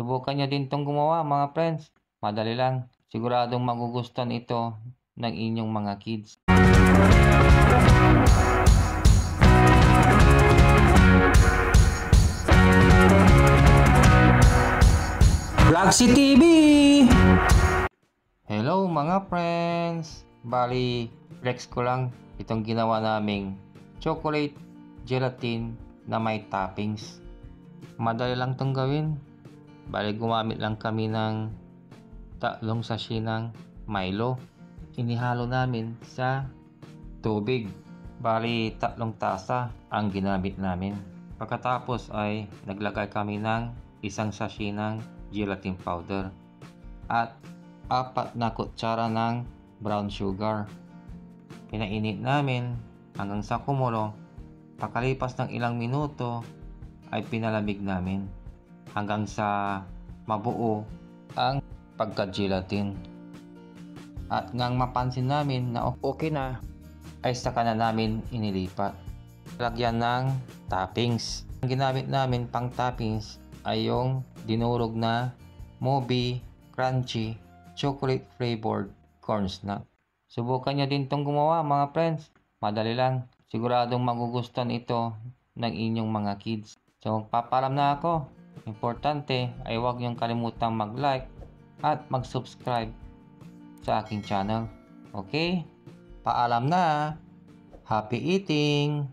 Subukan nyo din tong gumawa mga friends. Madali lang. Siguradong magugustuhan ito ng inyong mga kids. Vlogsi TV! Hello mga friends! Bali, flex ko lang itong ginawa naming chocolate gelatin na may toppings. Madali lang itong gawin. Bali, gumamit lang kami ng 3 sachet ng Milo. Inihalo namin sa tubig. Bali, 3 tasa ang ginamit namin. Pagkatapos ay naglagay kami ng 1 sachet ng gelatin powder at 4 na kutsara ng brown sugar. Pinainit namin hanggang sa kumulo. Pagkalipas ng ilang minuto ay pinalamig namin hanggang sa mabuo ang pagka-gelatin. At ngang mapansin namin na okay na, ay saka na namin inilipat. Lagyan ng toppings. Ang ginamit namin pang toppings ay yung dinurog na Moby Crunchy chocolate flavored corn snap. Subukan nyo din tong gumawa mga friends. Madali lang. Siguradong magugustuhan ito ng inyong mga kids. So magpapalam na ako. Importante ay huwag niyong kalimutang mag-like at mag-subscribe sa aking channel. Okay? Paalam na. Happy eating!